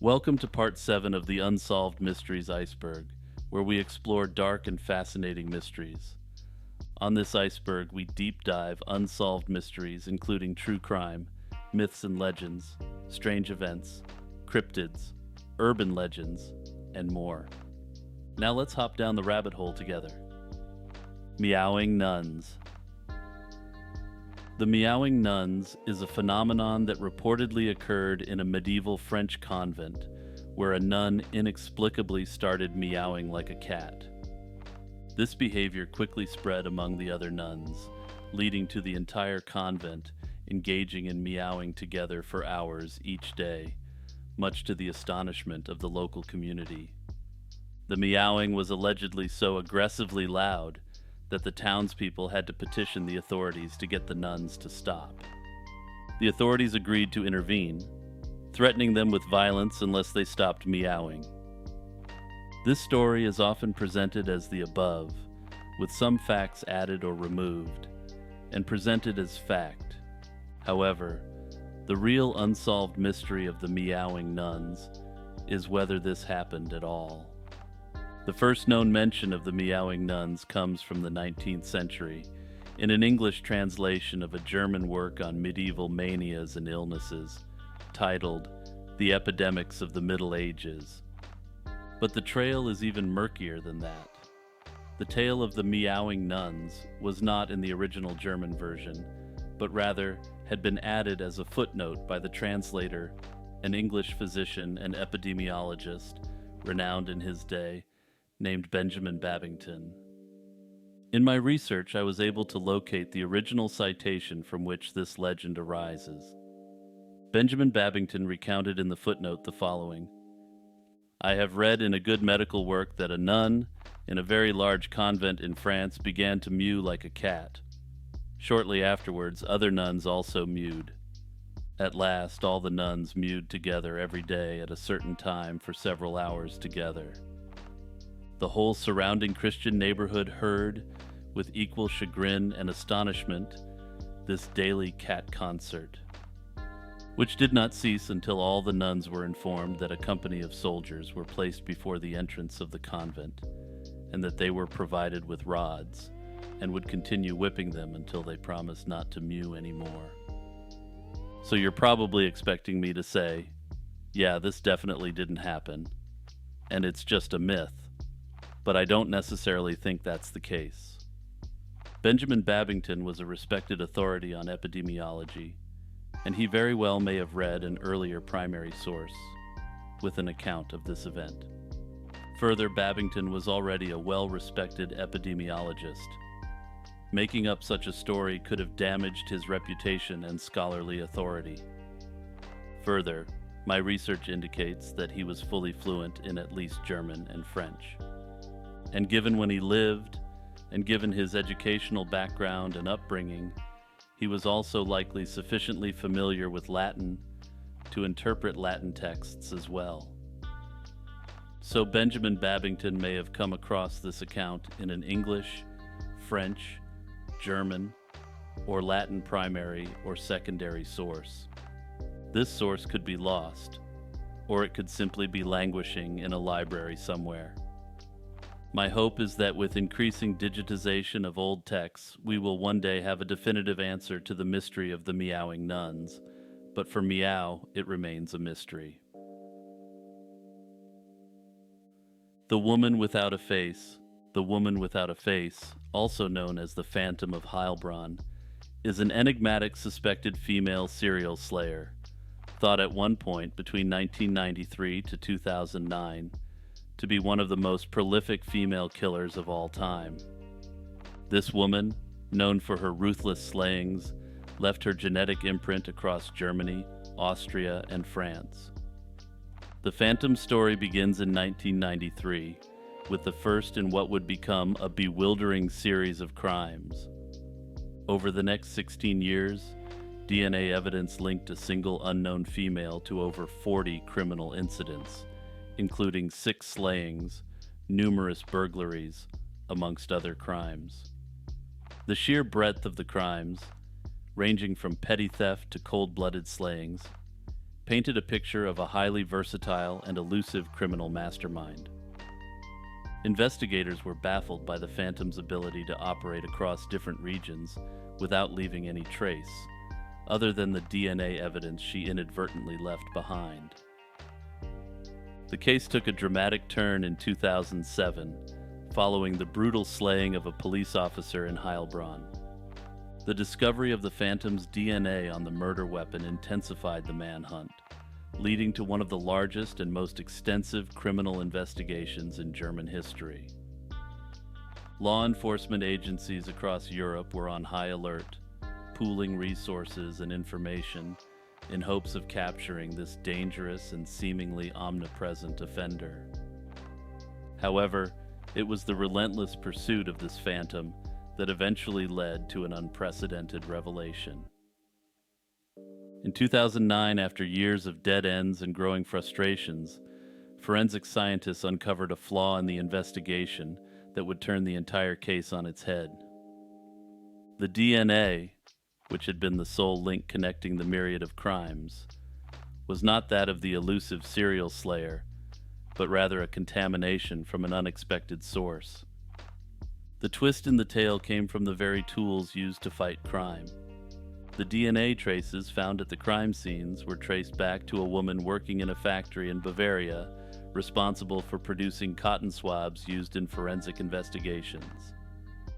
Welcome to part 7 of the Unsolved Mysteries Iceberg, where we explore dark and fascinating mysteries. On this iceberg, we deep dive unsolved mysteries including true crime, myths and legends, strange events, cryptids, urban legends, and more. Now let's hop down the rabbit hole together. Meowing Nuns. The Meowing Nuns is a phenomenon that reportedly occurred in a medieval French convent, where a nun inexplicably started meowing like a cat. This behavior quickly spread among the other nuns, leading to the entire convent engaging in meowing together for hours each day, much to the astonishment of the local community. The meowing was allegedly so aggressively loud that the townspeople had to petition the authorities to get the nuns to stop. The authorities agreed to intervene, threatening them with violence unless they stopped meowing. This story is often presented as the above, with some facts added or removed, and presented as fact. However, the real unsolved mystery of the meowing nuns is whether this happened at all. The first known mention of the meowing nuns comes from the 19th century, in an English translation of a German work on medieval manias and illnesses, titled The Epidemics of the Middle Ages. But the trail is even murkier than that. The tale of the meowing nuns was not in the original German version, but rather had been added as a footnote by the translator, an English physician and epidemiologist, renowned in his day, named Benjamin Babington. In my research, I was able to locate the original citation from which this legend arises. Benjamin Babington recounted in the footnote the following: I have read in a good medical work that a nun in a very large convent in France began to mew like a cat. Shortly afterwards, other nuns also mewed. At last, all the nuns mewed together every day at a certain time for several hours together. The whole surrounding Christian neighborhood heard, with equal chagrin and astonishment, this daily cat concert, which did not cease until all the nuns were informed that a company of soldiers were placed before the entrance of the convent, and that they were provided with rods, and would continue whipping them until they promised not to mew anymore. So you're probably expecting me to say, yeah, this definitely didn't happen, and it's just a myth. But I don't necessarily think that's the case. Benjamin Babington was a respected authority on epidemiology, and he very well may have read an earlier primary source with an account of this event. Further, Babington was already a well-respected epidemiologist. Making up such a story could have damaged his reputation and scholarly authority. Further, my research indicates that he was fully fluent in at least German and French. And given when he lived, and given his educational background and upbringing, he was also likely sufficiently familiar with Latin to interpret Latin texts as well. So Benjamin Babington may have come across this account in an English, French, German, or Latin primary or secondary source. This source could be lost, or it could simply be languishing in a library somewhere. My hope is that with increasing digitization of old texts, we will one day have a definitive answer to the mystery of the meowing nuns, but for Meow, it remains a mystery. The Woman Without a Face. The Woman Without a Face, also known as the Phantom of Heilbronn, is an enigmatic suspected female serial slayer, thought at one point between 1993 to 2009, to be one of the most prolific female killers of all time. This woman, known for her ruthless slayings, left her genetic imprint across Germany, Austria, and France. The Phantom story begins in 1993, with the first in what would become a bewildering series of crimes. Over the next 16 years, DNA evidence linked a single unknown female to over 40 criminal incidents, including 6 slayings, numerous burglaries, amongst other crimes. The sheer breadth of the crimes, ranging from petty theft to cold-blooded slayings, painted a picture of a highly versatile and elusive criminal mastermind. Investigators were baffled by the Phantom's ability to operate across different regions without leaving any trace, other than the DNA evidence she inadvertently left behind. The case took a dramatic turn in 2007, following the brutal slaying of a police officer in Heilbronn. The discovery of the Phantom's DNA on the murder weapon intensified the manhunt, leading to one of the largest and most extensive criminal investigations in German history. Law enforcement agencies across Europe were on high alert, pooling resources and information in hopes of capturing this dangerous and seemingly omnipresent offender. However, it was the relentless pursuit of this phantom that eventually led to an unprecedented revelation. In 2009, after years of dead ends and growing frustrations, forensic scientists uncovered a flaw in the investigation that would turn the entire case on its head. The DNA, which had been the sole link connecting the myriad of crimes, was not that of the elusive serial slayer, but rather a contamination from an unexpected source. The twist in the tale came from the very tools used to fight crime. The DNA traces found at the crime scenes were traced back to a woman working in a factory in Bavaria, responsible for producing cotton swabs used in forensic investigations.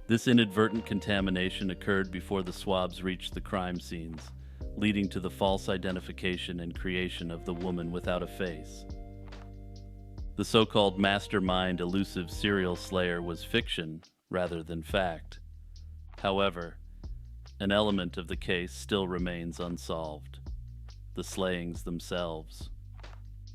This inadvertent contamination occurred before the swabs reached the crime scenes, leading to the false identification and creation of the woman without a face. The so-called mastermind elusive serial slayer was fiction rather than fact. However, an element of the case still remains unsolved: the slayings themselves.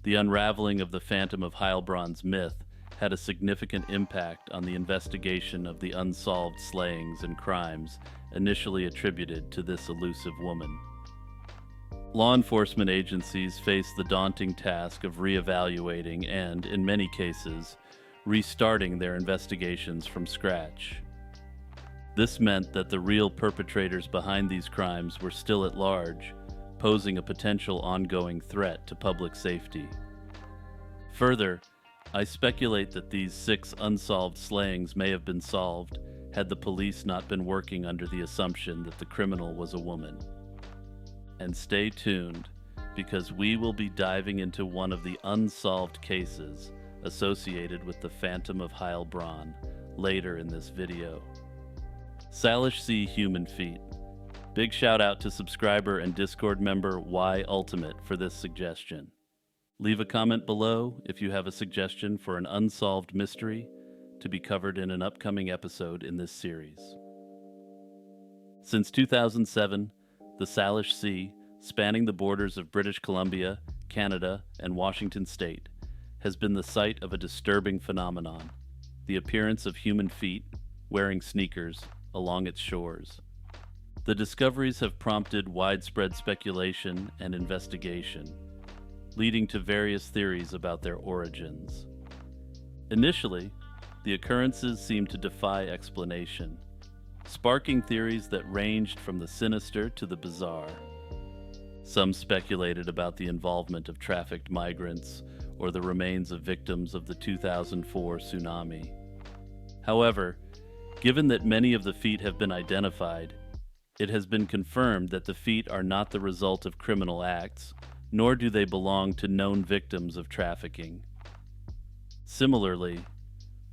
The unraveling of the Phantom of Heilbronn's myth had a significant impact on the investigation of the unsolved slayings and crimes initially attributed to this elusive woman. Law enforcement agencies faced the daunting task of reevaluating and, in many cases, restarting their investigations from scratch. This meant that the real perpetrators behind these crimes were still at large, posing a potential ongoing threat to public safety. Further, I speculate that these 6 unsolved slayings may have been solved had the police not been working under the assumption that the criminal was a woman. And stay tuned, because we will be diving into one of the unsolved cases associated with the Phantom of Heilbronn later in this video. Salish Sea Human Feet. Big shout out to subscriber and Discord member Y Ultimate for this suggestion. Leave a comment below if you have a suggestion for an unsolved mystery to be covered in an upcoming episode in this series. Since 2007, the Salish Sea, spanning the borders of British Columbia, Canada, and Washington State, has been the site of a disturbing phenomenon: the appearance of human feet wearing sneakers along its shores. The discoveries have prompted widespread speculation and investigation, leading to various theories about their origins. Initially, the occurrences seemed to defy explanation, sparking theories that ranged from the sinister to the bizarre. Some speculated about the involvement of trafficked migrants or the remains of victims of the 2004 tsunami. However, given that many of the feet have been identified, it has been confirmed that the feet are not the result of criminal acts, nor do they belong to known victims of trafficking. Similarly,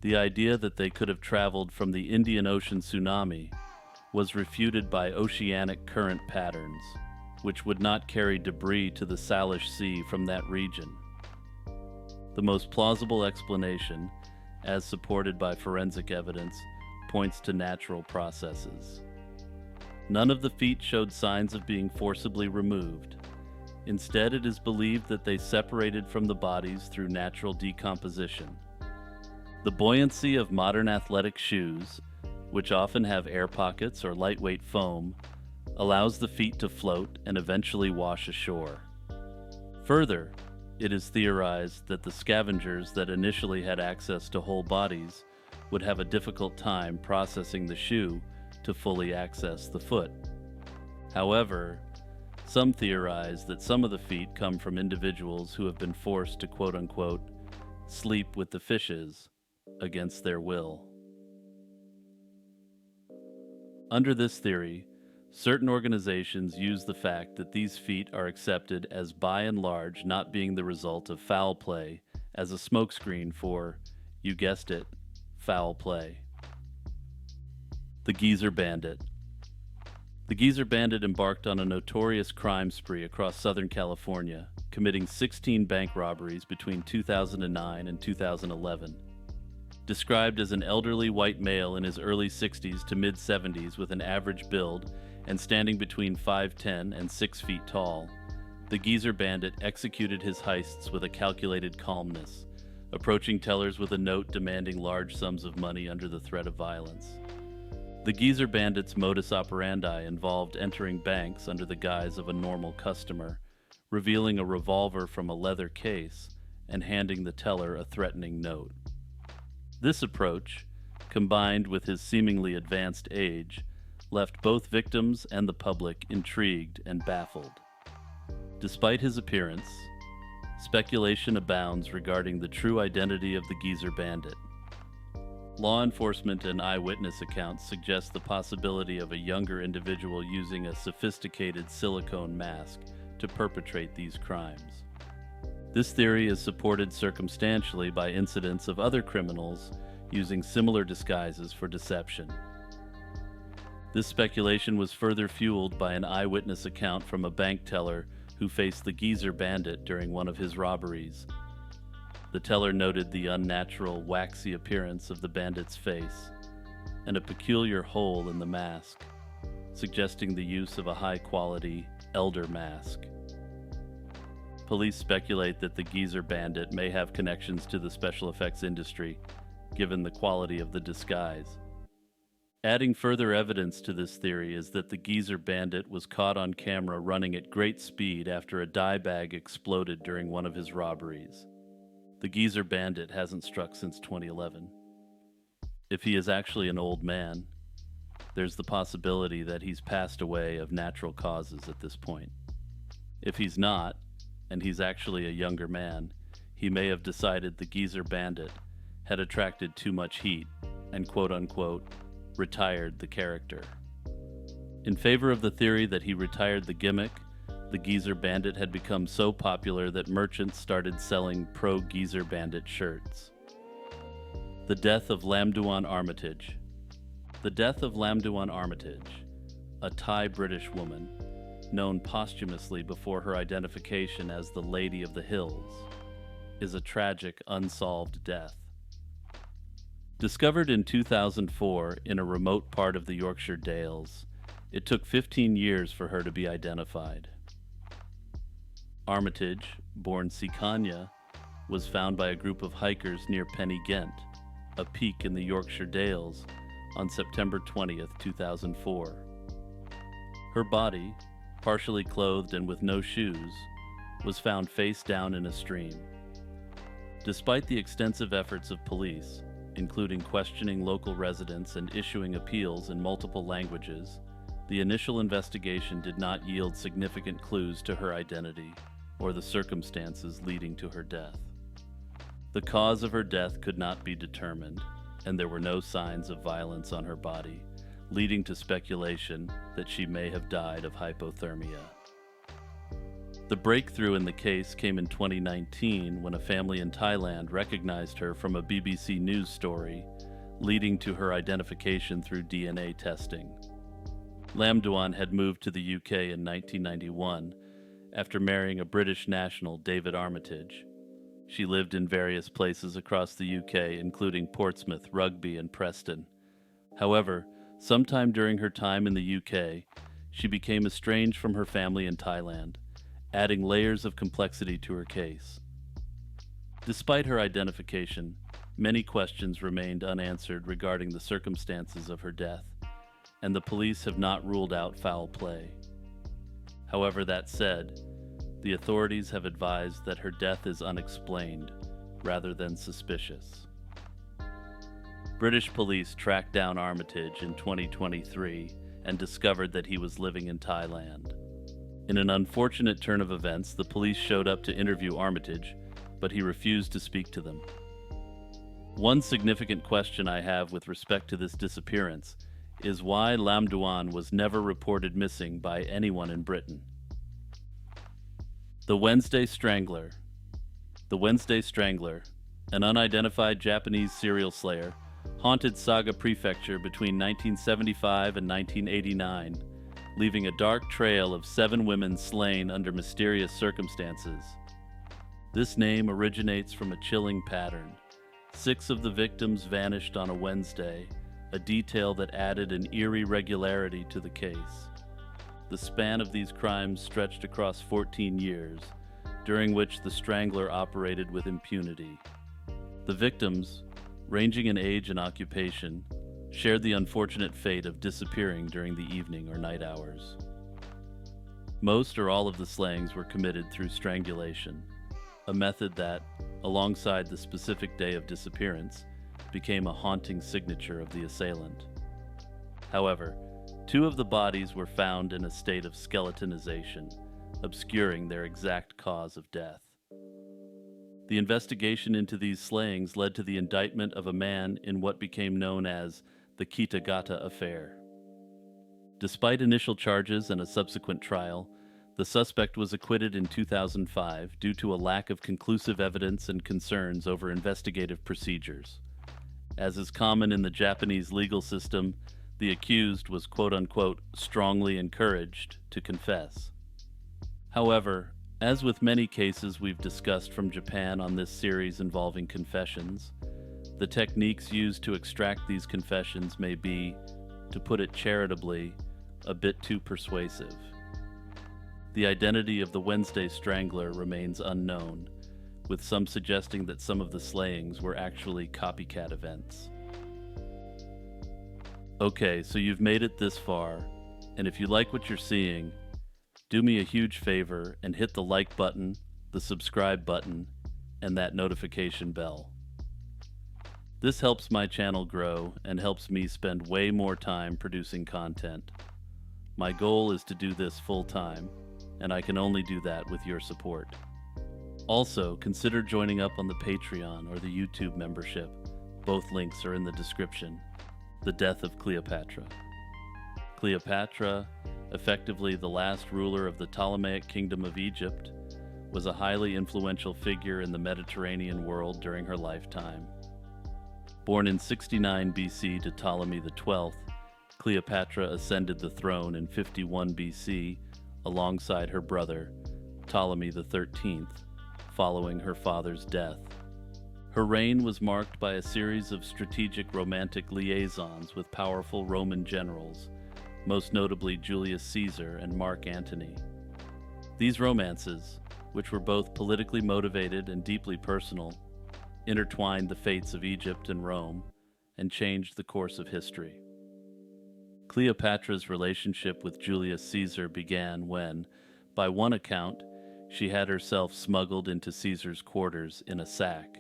the idea that they could have traveled from the Indian Ocean tsunami was refuted by oceanic current patterns, which would not carry debris to the Salish Sea from that region. The most plausible explanation, as supported by forensic evidence, points to natural processes. None of the feet showed signs of being forcibly removed. Instead, it is believed that they separated from the bodies through natural decomposition. The buoyancy of modern athletic shoes, which often have air pockets or lightweight foam, allows the feet to float and eventually wash ashore. Further, it is theorized that the scavengers that initially had access to whole bodies would have a difficult time processing the shoe to fully access the foot. However, Some theorize that some of the feet come from individuals who have been forced to quote-unquote sleep with the fishes against their will. Under this theory, certain organizations use the fact that these feet are accepted as by and large not being the result of foul play as a smokescreen for, you guessed it, foul play. The Geezer Bandit. The Geezer Bandit embarked on a notorious crime spree across Southern California, committing 16 bank robberies between 2009 and 2011. Described as an elderly white male in his early 60s to mid-70s with an average build and standing between 5'10" and 6 feet tall, the Geezer Bandit executed his heists with a calculated calmness, approaching tellers with a note demanding large sums of money under the threat of violence. The Geezer Bandit's modus operandi involved entering banks under the guise of a normal customer, revealing a revolver from a leather case, and handing the teller a threatening note. This approach, combined with his seemingly advanced age, left both victims and the public intrigued and baffled. Despite his appearance, speculation abounds regarding the true identity of the Geezer Bandit. Law enforcement and eyewitness accounts suggest the possibility of a younger individual using a sophisticated silicone mask to perpetrate these crimes. This theory is supported circumstantially by incidents of other criminals using similar disguises for deception. This speculation was further fueled by an eyewitness account from a bank teller who faced the Geezer Bandit during one of his robberies. The teller noted the unnatural, waxy appearance of the bandit's face and a peculiar hole in the mask, suggesting the use of a high-quality elder mask. Police speculate that the Geezer Bandit may have connections to the special effects industry, given the quality of the disguise. Adding further evidence to this theory is that the Geezer Bandit was caught on camera running at great speed after a dye bag exploded during one of his robberies. The Geezer Bandit hasn't struck since 2011. If he is actually an old man, there's the possibility that he's passed away of natural causes at this point. If he's not, and he's actually a younger man, he may have decided the Geezer Bandit had attracted too much heat and quote-unquote retired the character. In favor of the theory that he retired the gimmick, the Geezer Bandit had become so popular that merchants started selling pro-Geezer Bandit shirts. The death of Lamduan Armitage. The death of Lamduan Armitage, a Thai-British woman, known posthumously before her identification as the Lady of the Hills, is a tragic, unsolved death. Discovered in 2004 in a remote part of the Yorkshire Dales, it took 15 years for her to be identified. Armitage, born Sikanya, was found by a group of hikers near Penny Ghent, a peak in the Yorkshire Dales, on September 20th, 2004. Her body, partially clothed and with no shoes, was found face down in a stream. Despite the extensive efforts of police, including questioning local residents and issuing appeals in multiple languages, the initial investigation did not yield significant clues to her identity or the circumstances leading to her death. The cause of her death could not be determined, and there were no signs of violence on her body, leading to speculation that she may have died of hypothermia. The breakthrough in the case came in 2019 when a family in Thailand recognized her from a BBC News story, leading to her identification through DNA testing. Lamduan had moved to the UK in 1991 after marrying a British national, David Armitage. She lived in various places across the UK, including Portsmouth, Rugby, and Preston. However, sometime during her time in the UK, she became estranged from her family in Thailand, adding layers of complexity to her case. Despite her identification, many questions remained unanswered regarding the circumstances of her death, and the police have not ruled out foul play. However, that said, the authorities have advised that her death is unexplained rather than suspicious. British police tracked down Armitage in 2023 and discovered that he was living in Thailand. In an unfortunate turn of events, the police showed up to interview Armitage, but he refused to speak to them. One significant question I have with respect to this disappearance is why Lamduan was never reported missing by anyone in Britain. The Wednesday Strangler. The Wednesday Strangler, an unidentified Japanese serial slayer, haunted Saga Prefecture between 1975 and 1989, leaving a dark trail of 7 women slain under mysterious circumstances. This name originates from a chilling pattern. 6 of the victims vanished on a Wednesday, a detail that added an eerie regularity to the case. The span of these crimes stretched across 14 years, during which the Strangler operated with impunity. The victims, ranging in age and occupation, shared the unfortunate fate of disappearing during the evening or night hours. Most or all of the slayings were committed through strangulation, a method that, alongside the specific day of disappearance, became a haunting signature of the assailant. However, 2 of the bodies were found in a state of skeletonization, obscuring their exact cause of death. The investigation into these slayings led to the indictment of a man in what became known as the Kitagata affair. Despite initial charges and a subsequent trial, the suspect was acquitted in 2005 due to a lack of conclusive evidence and concerns over investigative procedures. As is common in the Japanese legal system, the accused was quote-unquote strongly encouraged to confess. However, as with many cases we've discussed from Japan on this series involving confessions, the techniques used to extract these confessions may be, to put it charitably, a bit too persuasive. The identity of the Wednesday Strangler remains unknown, with some suggesting that some of the slayings were actually copycat events. Okay, so you've made it this far, and if you like what you're seeing, do me a huge favor and hit the like button, the subscribe button, and that notification bell. This helps my channel grow and helps me spend way more time producing content. My goal is to do this full time, and I can only do that with your support. Also, consider joining up on the Patreon or the YouTube membership. Both links are in the description. The Death of Cleopatra. Cleopatra, effectively the last ruler of the Ptolemaic Kingdom of Egypt, was a highly influential figure in the Mediterranean world during her lifetime. Born in 69 BC to Ptolemy XII, Cleopatra ascended the throne in 51 BC alongside her brother, Ptolemy XIII, following her father's death. Her reign was marked by a series of strategic romantic liaisons with powerful Roman generals, most notably Julius Caesar and Mark Antony. These romances, which were both politically motivated and deeply personal, intertwined the fates of Egypt and Rome and changed the course of history. Cleopatra's relationship with Julius Caesar began when, by one account, she had herself smuggled into Caesar's quarters in a sack.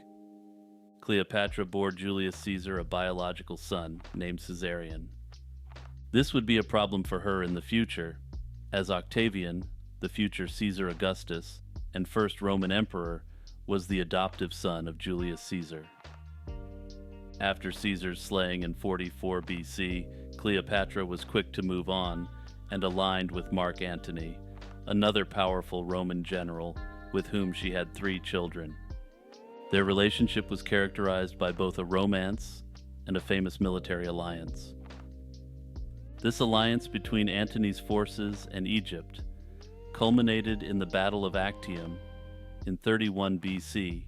Cleopatra bore Julius Caesar a biological son named Caesarion. This would be a problem for her in the future, as Octavian, the future Caesar Augustus and first Roman emperor, was the adoptive son of Julius Caesar. After Caesar's slaying in 44 BC, Cleopatra was quick to move on and aligned with Mark Antony, another powerful Roman general with whom she had 3 children. Their relationship was characterized by both a romance and a famous military alliance. This alliance between Antony's forces and Egypt culminated in the Battle of Actium in 31 BC,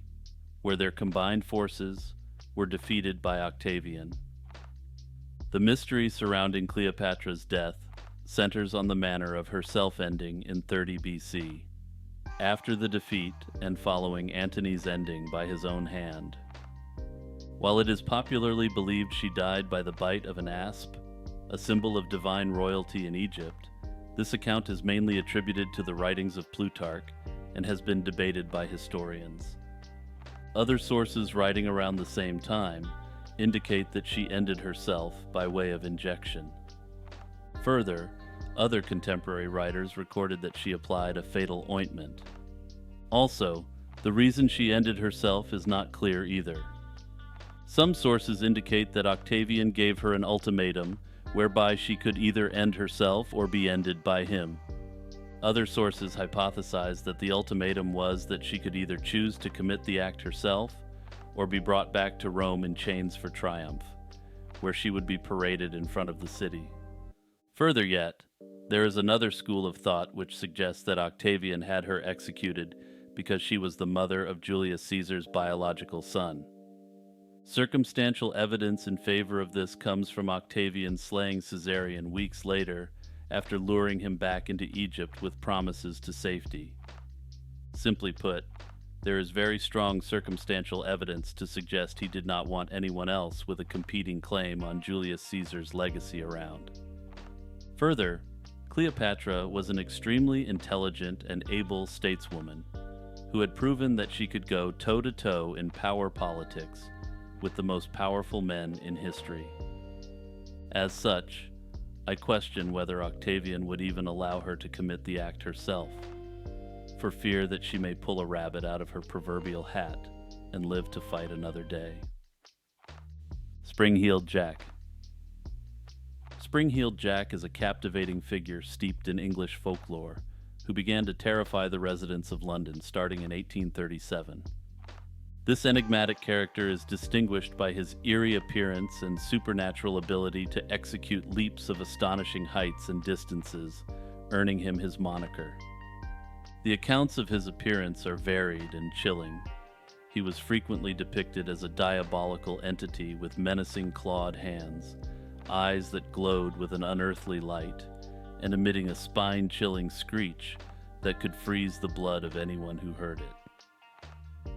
where their combined forces were defeated by Octavian. The mystery surrounding Cleopatra's death centers on the manner of her self-ending in 30 BC, after the defeat and following Antony's ending by his own hand. While it is popularly believed she died by the bite of an asp, a symbol of divine royalty in Egypt, this account is mainly attributed to the writings of Plutarch and has been debated by historians. Other sources writing around the same time indicate that she ended herself by way of injection. Further, Other contemporary writers recorded that she applied a fatal ointment. Also, the reason she ended herself is not clear either. Some sources indicate that Octavian gave her an ultimatum whereby she could either end herself or be ended by him. Other sources hypothesize that the ultimatum was that she could either choose to commit the act herself or be brought back to Rome in chains for triumph, where she would be paraded in front of the city. Further yet, there is another school of thought which suggests that Octavian had her executed because she was the mother of Julius Caesar's biological son. Circumstantial evidence in favor of this comes from Octavian slaying Caesarion weeks later after luring him back into Egypt with promises to safety. Simply put, there is very strong circumstantial evidence to suggest he did not want anyone else with a competing claim on Julius Caesar's legacy around. Further, Cleopatra was an extremely intelligent and able stateswoman who had proven that she could go toe-to-toe in power politics with the most powerful men in history. As such, I question whether Octavian would even allow her to commit the act herself, for fear that she may pull a rabbit out of her proverbial hat and live to fight another day. Spring-Heeled Jack. Spring-Heeled Jack is a captivating figure steeped in English folklore who began to terrify the residents of London starting in 1837. This enigmatic character is distinguished by his eerie appearance and supernatural ability to execute leaps of astonishing heights and distances, earning him his moniker. The accounts of his appearance are varied and chilling. He was frequently depicted as a diabolical entity with menacing clawed hands, eyes that glowed with an unearthly light, and emitting a spine-chilling screech that could freeze the blood of anyone who heard it.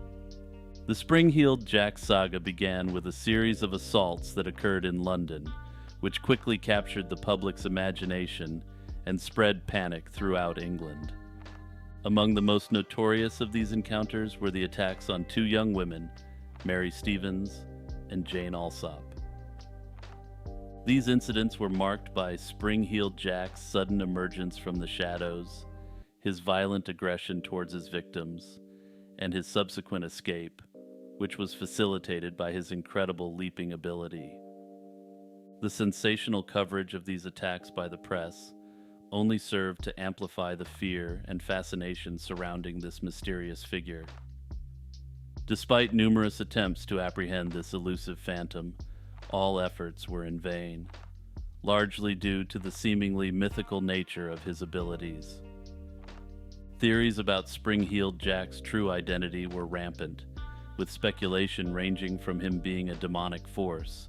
The Spring-Heeled Jack saga began with a series of assaults that occurred in London, which quickly captured the public's imagination and spread panic throughout England. Among the most notorious of these encounters were the attacks on two young women, Mary Stevens and Jane Alsop. These incidents were marked by Spring-Heeled Jack's sudden emergence from the shadows, his violent aggression towards his victims, and his subsequent escape, which was facilitated by his incredible leaping ability. The sensational coverage of these attacks by the press only served to amplify the fear and fascination surrounding this mysterious figure. Despite numerous attempts to apprehend this elusive phantom, all efforts were in vain, largely due to the seemingly mythical nature of his abilities. Theories about Spring-Heeled Jack's true identity were rampant, with speculation ranging from him being a demonic force,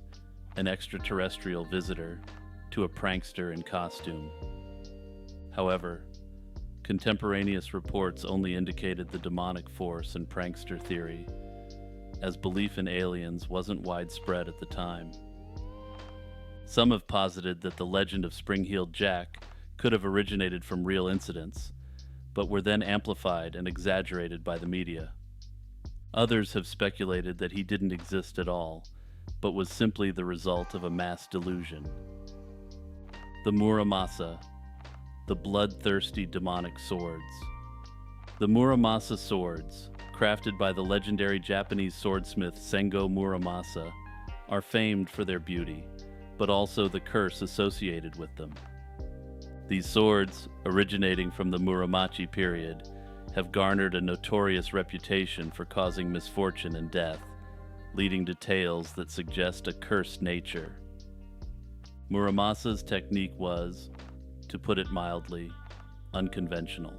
an extraterrestrial visitor, to a prankster in costume. However, contemporaneous reports only indicated the demonic force and prankster theory, as belief in aliens wasn't widespread at the time. Some have posited that the legend of Spring-Heeled Jack could have originated from real incidents, but were then amplified and exaggerated by the media. Others have speculated that he didn't exist at all, but was simply the result of a mass delusion. The Muramasa, the bloodthirsty demonic swords. The Muramasa swords, crafted by the legendary Japanese swordsmith Sengo Muramasa, are famed for their beauty, but also the curse associated with them. These swords, originating from the Muromachi period, have garnered a notorious reputation for causing misfortune and death, leading to tales that suggest a cursed nature. Muramasa's technique was, to put it mildly, unconventional.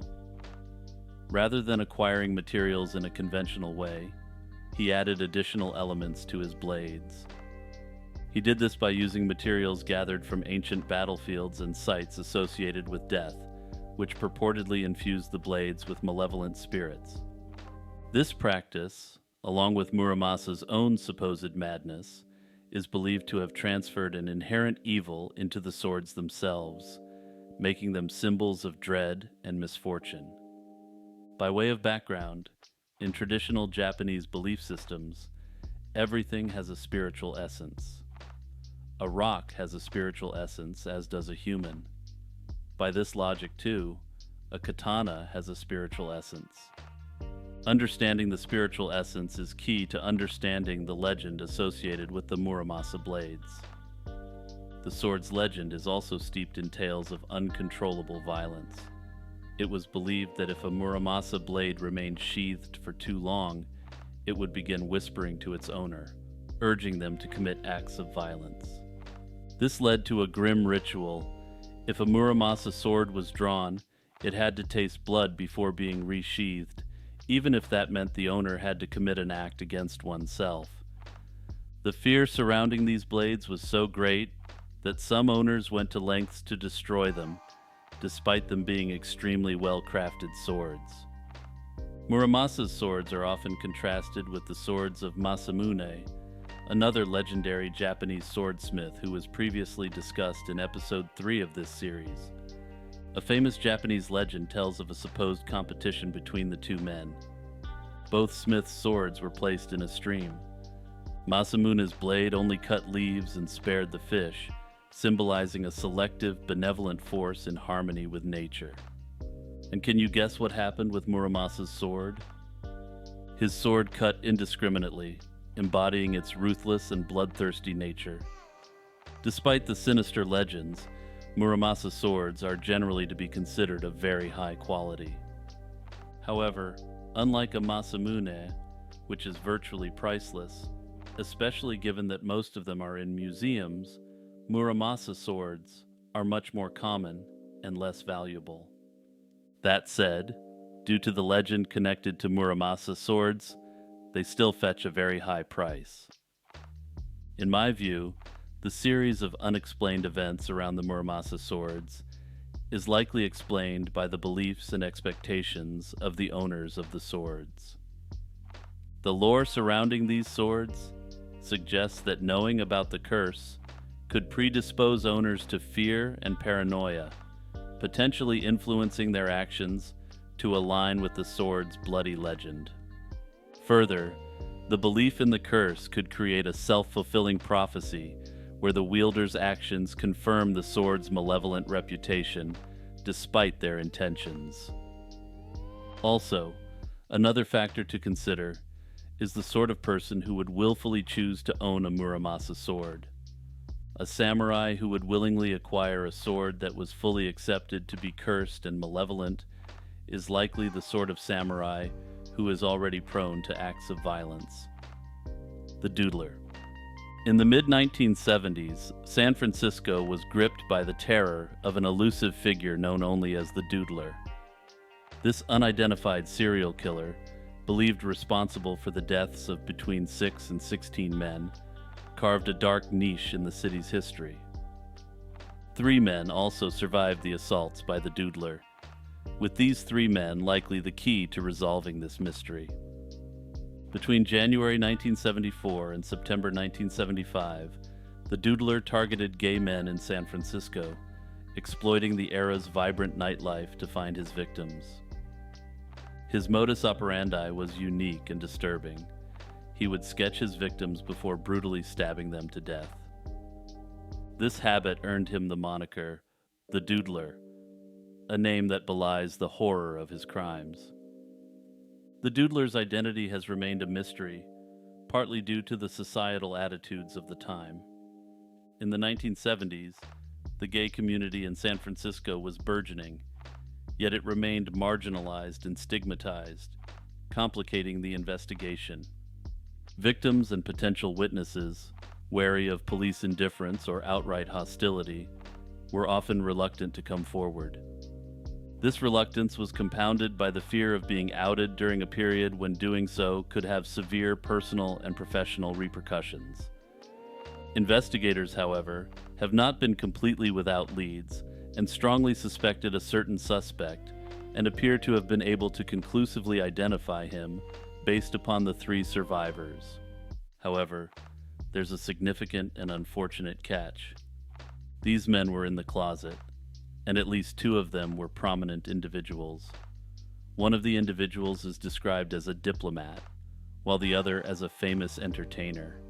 Rather than acquiring materials in a conventional way, he added additional elements to his blades. He did this by using materials gathered from ancient battlefields and sites associated with death, which purportedly infused the blades with malevolent spirits. This practice, along with Muramasa's own supposed madness, is believed to have transferred an inherent evil into the swords themselves, making them symbols of dread and misfortune. By way of background, in traditional Japanese belief systems, everything has a spiritual essence. A rock has a spiritual essence, as does a human. by this logic too, a katana has a spiritual essence. Understanding the spiritual essence is key to understanding the legend associated with the Muramasa blades. The sword's legend is also steeped in tales of uncontrollable violence. It was believed that if a Muramasa blade remained sheathed for too long, it would begin whispering to its owner, urging them to commit acts of violence. This led to a grim ritual. If a Muramasa sword was drawn, it had to taste blood before being resheathed, even if that meant the owner had to commit an act against oneself. The fear surrounding these blades was so great that some owners went to lengths to destroy them, despite them being extremely well-crafted swords. Muramasa's swords are often contrasted with the swords of Masamune, another legendary Japanese swordsmith who was previously discussed in episode 3 of this series. A famous Japanese legend tells of a supposed competition between the two men. Both smiths' swords were placed in a stream. Masamune's blade only cut leaves and spared the fish, symbolizing a selective, benevolent force in harmony with nature. And can you guess what happened with Muramasa's sword? His sword cut indiscriminately, embodying its ruthless and bloodthirsty nature. Despite the sinister legends, Muramasa swords are generally to be considered of very high quality. However, unlike a Masamune, which is virtually priceless, especially given that most of them are in museums, Muramasa swords are much more common and less valuable. That said, due to the legend connected to Muramasa swords, they still fetch a very high price. In my view, the series of unexplained events around the Muramasa swords is likely explained by the beliefs and expectations of the owners of the swords. The lore surrounding these swords suggests that knowing about the curse could predispose owners to fear and paranoia, potentially influencing their actions to align with the sword's bloody legend. Further, the belief in the curse could create a self-fulfilling prophecy where the wielder's actions confirm the sword's malevolent reputation despite their intentions. Also, another factor to consider is the sort of person who would willfully choose to own a Muramasa sword. A samurai who would willingly acquire a sword that was fully accepted to be cursed and malevolent is likely the sort of samurai who is already prone to acts of violence. The Doodler. In the mid-1970s, San Francisco was gripped by the terror of an elusive figure known only as the Doodler. This unidentified serial killer, believed responsible for the deaths of between 6 and 16 men, carved a dark niche in the city's history. 3 men also survived the assaults by the Doodler, with these 3 men likely the key to resolving this mystery. Between January 1974 and September 1975, the Doodler targeted gay men in San Francisco, exploiting the era's vibrant nightlife to find his victims. His modus operandi was unique and disturbing. He would sketch his victims before brutally stabbing them to death. This habit earned him the moniker, the Doodler, a name that belies the horror of his crimes. The Doodler's identity has remained a mystery, partly due to the societal attitudes of the time. In the 1970s, the gay community in San Francisco was burgeoning, yet it remained marginalized and stigmatized, complicating the investigation. Victims and potential witnesses, wary of police indifference or outright hostility, were often reluctant to come forward. This reluctance was compounded by the fear of being outed during a period when doing so could have severe personal and professional repercussions. Investigators, however, have not been completely without leads and strongly suspected a certain suspect and appear to have been able to conclusively identify him based upon the 3 survivors. However, there's a significant and unfortunate catch. These men were in the closet, and at least 2 of them were prominent individuals. One of the individuals is described as a diplomat, while the other as a famous entertainer.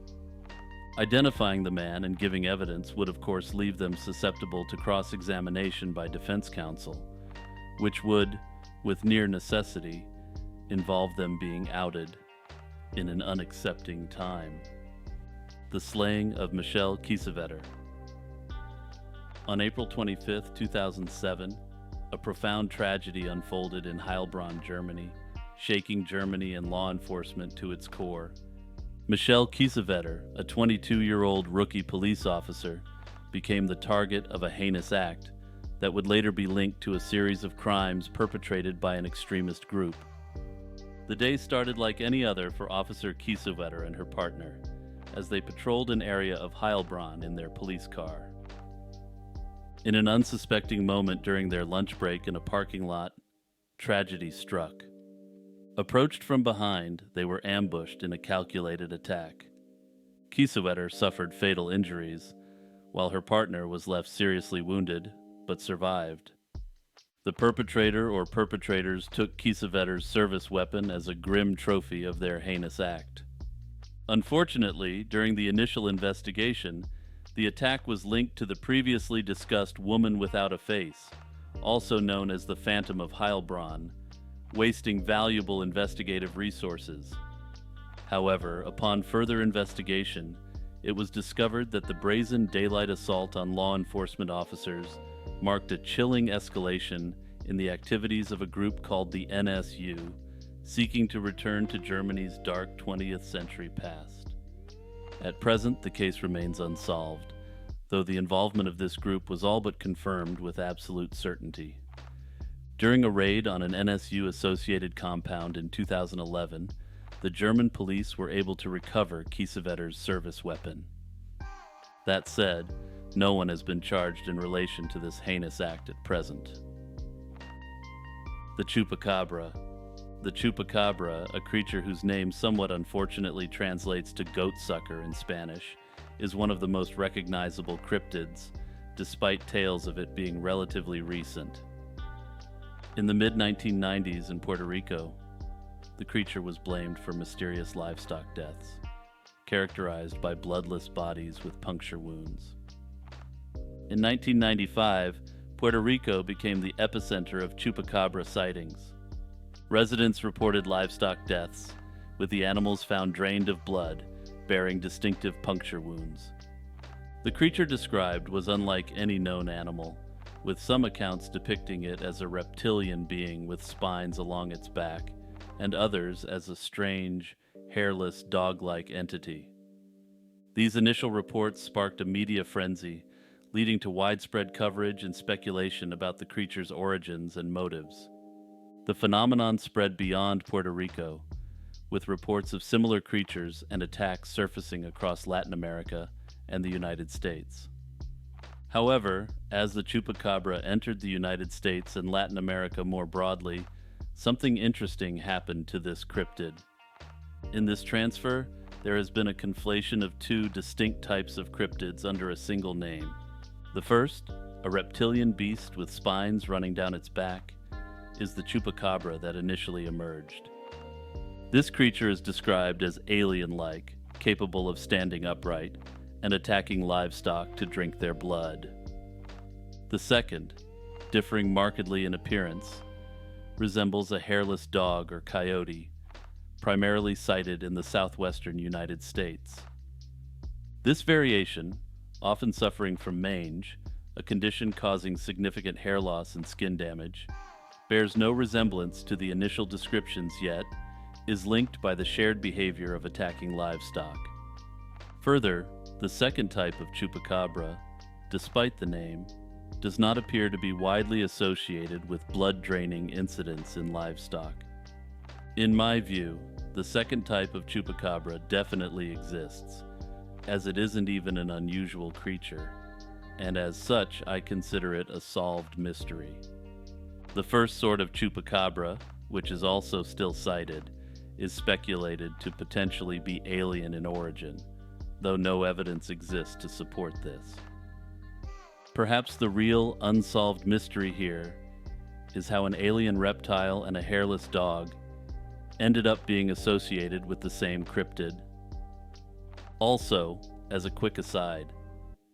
Identifying the man and giving evidence would of course leave them susceptible to cross-examination by defense counsel, which would, with near necessity, involve them being outed in an unaccepting time. The slaying of Michel Kiesewetter. On April 25, 2007, a profound tragedy unfolded in Heilbronn, Germany, shaking Germany and law enforcement to its core. Michel Kiesewetter, a 22-year-old rookie police officer, became the target of a heinous act that would later be linked to a series of crimes perpetrated by an extremist group. The day started like any other for Officer Kiesewetter and her partner, as they patrolled an area of Heilbronn in their police car. In an unsuspecting moment during their lunch break in a parking lot, tragedy struck. Approached from behind, they were ambushed in a calculated attack. Kiesewetter suffered fatal injuries, while her partner was left seriously wounded, but survived. The perpetrator or perpetrators took Kiesewetter's service weapon as a grim trophy of their heinous act. Unfortunately, during the initial investigation, the attack was linked to the previously discussed woman without a face, also known as the Phantom of Heilbronn, wasting valuable investigative resources. However, upon further investigation, it was discovered that the brazen daylight assault on law enforcement officers marked a chilling escalation in the activities of a group called the NSU, seeking to return to Germany's dark 20th century past. At present, the case remains unsolved, though the involvement of this group was all but confirmed with absolute certainty. During a raid on an NSU-associated compound in 2011, the German police were able to recover Kiesewetter's service weapon. That said, no one has been charged in relation to this heinous act at present. The Chupacabra. The Chupacabra, a creature whose name somewhat unfortunately translates to goat-sucker in Spanish, is one of the most recognizable cryptids, despite tales of it being relatively recent. In the mid-1990s in Puerto Rico, the creature was blamed for mysterious livestock deaths, characterized by bloodless bodies with puncture wounds. In 1995, Puerto Rico became the epicenter of Chupacabra sightings. Residents reported livestock deaths, with the animals found drained of blood, bearing distinctive puncture wounds. The creature described was unlike any known animal, with some accounts depicting it as a reptilian being with spines along its back, and others as a strange, hairless, dog-like entity. These initial reports sparked a media frenzy, leading to widespread coverage and speculation about the creature's origins and motives. The phenomenon spread beyond Puerto Rico, with reports of similar creatures and attacks surfacing across Latin America and the United States. However, as the Chupacabra entered the United States and Latin America more broadly, something interesting happened to this cryptid. In this transfer, there has been a conflation of two distinct types of cryptids under a single name. The first, a reptilian beast with spines running down its back, is the Chupacabra that initially emerged. This creature is described as alien-like, capable of standing upright and attacking livestock to drink their blood. The second, differing markedly in appearance, resembles a hairless dog or coyote, primarily sighted in the southwestern United States. This variation, often suffering from mange, a condition causing significant hair loss and skin damage, bears no resemblance to the initial descriptions yet is linked by the shared behavior of attacking livestock. Further, the second type of Chupacabra, despite the name, does not appear to be widely associated with blood-draining incidents in livestock. In my view, the second type of Chupacabra definitely exists, as it isn't even an unusual creature, and as such I consider it a solved mystery. The first sort of Chupacabra, which is also still cited, is speculated to potentially be alien in origin, though no evidence exists to support this. Perhaps the real unsolved mystery here is how an alien reptile and a hairless dog ended up being associated with the same cryptid. Also, As a quick aside,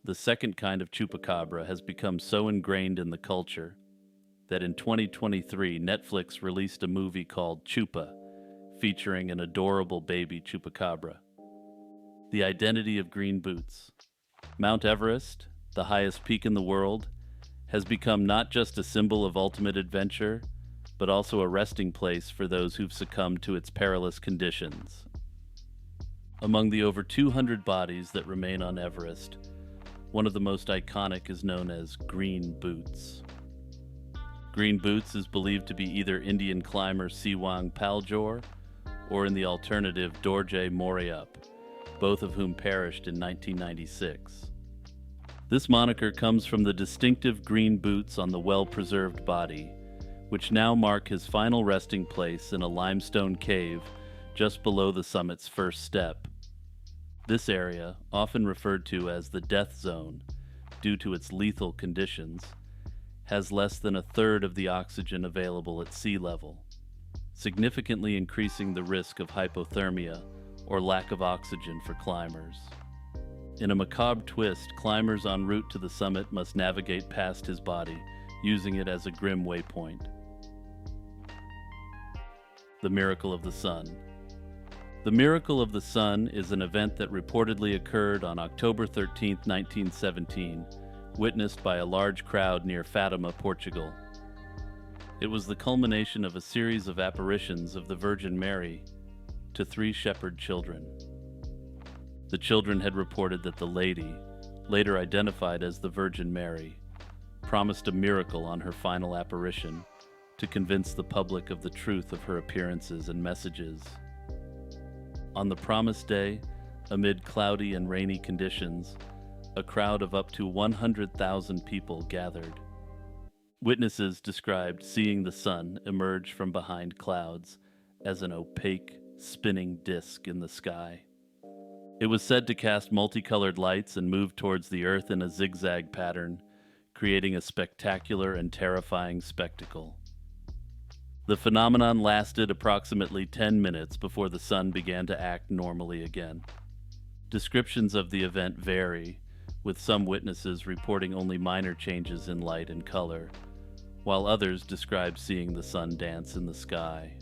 the second kind of chupacabra has become so ingrained in the culture that in 2023 Netflix released a movie called Chupa, featuring an adorable baby chupacabra. The identity of green boots. Mount Everest, the highest peak in the world, has become not just a symbol of ultimate adventure, but also a resting place for those who've succumbed to its perilous conditions. Among the over 200 bodies that remain on Everest, one of the most iconic is known as Green Boots. Green Boots is believed to be either Indian climber Siwang Paljor or in the alternative Dorje Moriup, both of whom perished in 1996. This moniker comes from the distinctive green boots on the well-preserved body, which now mark his final resting place in a limestone cave just below the summit's first step. This area, often referred to as the death zone due to its lethal conditions, has less than a third of the oxygen available at sea level, significantly increasing the risk of hypothermia or lack of oxygen for climbers. In a macabre twist, climbers en route to the summit must navigate past his body, using it as a grim waypoint. The Miracle of the Sun. The Miracle of the Sun is an event that reportedly occurred on October 13, 1917, witnessed by a large crowd near Fatima, Portugal. It was the culmination of a series of apparitions of the Virgin Mary to 3 shepherd children. The children had reported that the lady, later identified as the Virgin Mary, promised a miracle on her final apparition to convince the public of the truth of her appearances and messages. On the promised day, amid cloudy and rainy conditions, a crowd of up to 100,000 people gathered. Witnesses described seeing the sun emerge from behind clouds as an opaque, spinning disk in the sky. It was said to cast multicolored lights and move towards the earth in a zigzag pattern, creating a spectacular and terrifying spectacle. The phenomenon lasted approximately 10 minutes before the sun began to act normally again. Descriptions of the event vary, with some witnesses reporting only minor changes in light and color, while others describe seeing the sun dance in the sky.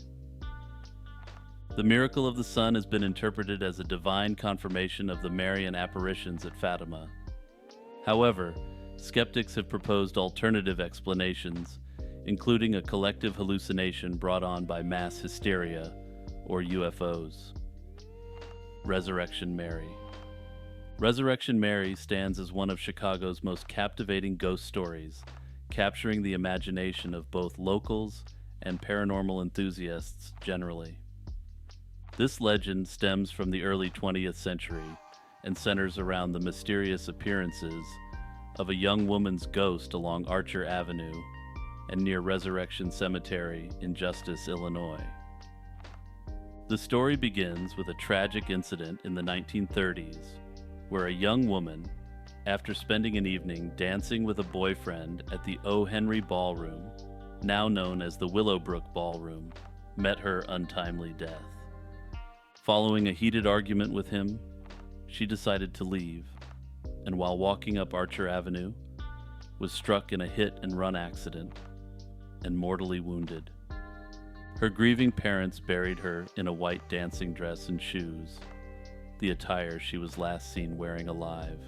The Miracle of the Sun has been interpreted as a divine confirmation of the Marian apparitions at Fatima. However, skeptics have proposed alternative explanations, including a collective hallucination brought on by mass hysteria, or UFOs. Resurrection Mary. Resurrection Mary stands as one of Chicago's most captivating ghost stories, capturing the imagination of both locals and paranormal enthusiasts generally. This legend stems from the early 20th century and centers around the mysterious appearances of a young woman's ghost along Archer Avenue and near Resurrection Cemetery in Justice, Illinois. The story begins with a tragic incident in the 1930s, where a young woman, after spending an evening dancing with a boyfriend at the O. Henry Ballroom, now known as the Willowbrook Ballroom, met her untimely death. Following a heated argument with him, she decided to leave, and while walking up Archer Avenue, was struck in a hit-and-run accident and mortally wounded. Her grieving parents buried her in a white dancing dress and shoes, the attire she was last seen wearing alive.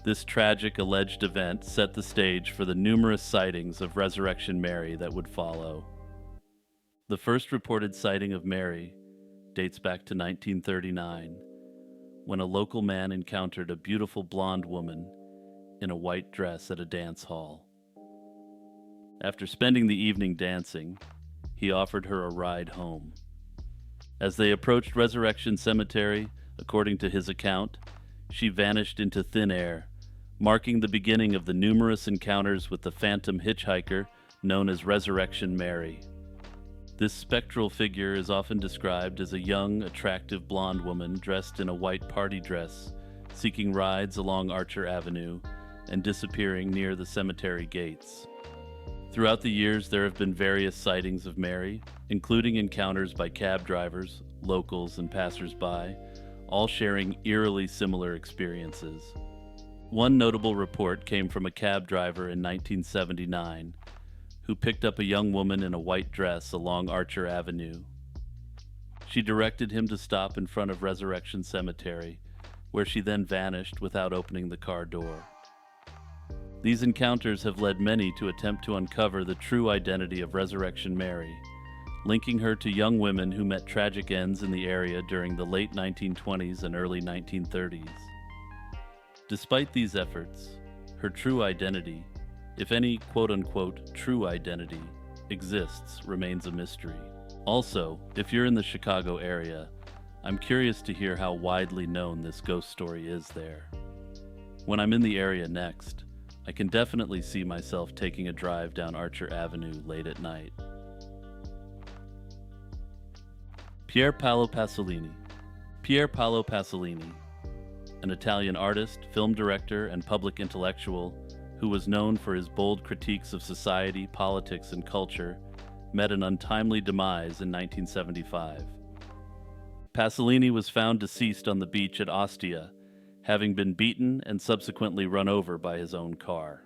This tragic alleged event set the stage for the numerous sightings of Resurrection Mary that would follow. The first reported sighting of Mary dates back to 1939, when a local man encountered a beautiful blonde woman in a white dress at a dance hall. After spending the evening dancing, he offered her a ride home. As they approached Resurrection Cemetery, according to his account, she vanished into thin air, marking the beginning of the numerous encounters with the phantom hitchhiker known as Resurrection Mary. This spectral figure is often described as a young, attractive blonde woman dressed in a white party dress, seeking rides along Archer Avenue and disappearing near the cemetery gates. Throughout the years, there have been various sightings of Mary, including encounters by cab drivers, locals, and passers-by, all sharing eerily similar experiences. One notable report came from a cab driver in 1979 who picked up a young woman in a white dress along Archer Avenue. She directed him to stop in front of Resurrection Cemetery, where she then vanished without opening the car door. These encounters have led many to attempt to uncover the true identity of Resurrection Mary, linking her to young women who met tragic ends in the area during the late 1920s and early 1930s. Despite these efforts, her true identity, if any quote-unquote true identity exists, remains a mystery. Also, if you're in the Chicago area, I'm curious to hear how widely known this ghost story is there. When I'm in the area next, I can definitely see myself taking a drive down Archer Avenue late at night. Pierre Pasolini. Pierre Pasolini, an Italian artist, film director, and public intellectual who was known for his bold critiques of society, politics, and culture, met an untimely demise in 1975. Pasolini was found deceased on the beach at Ostia, having been beaten and subsequently run over by his own car.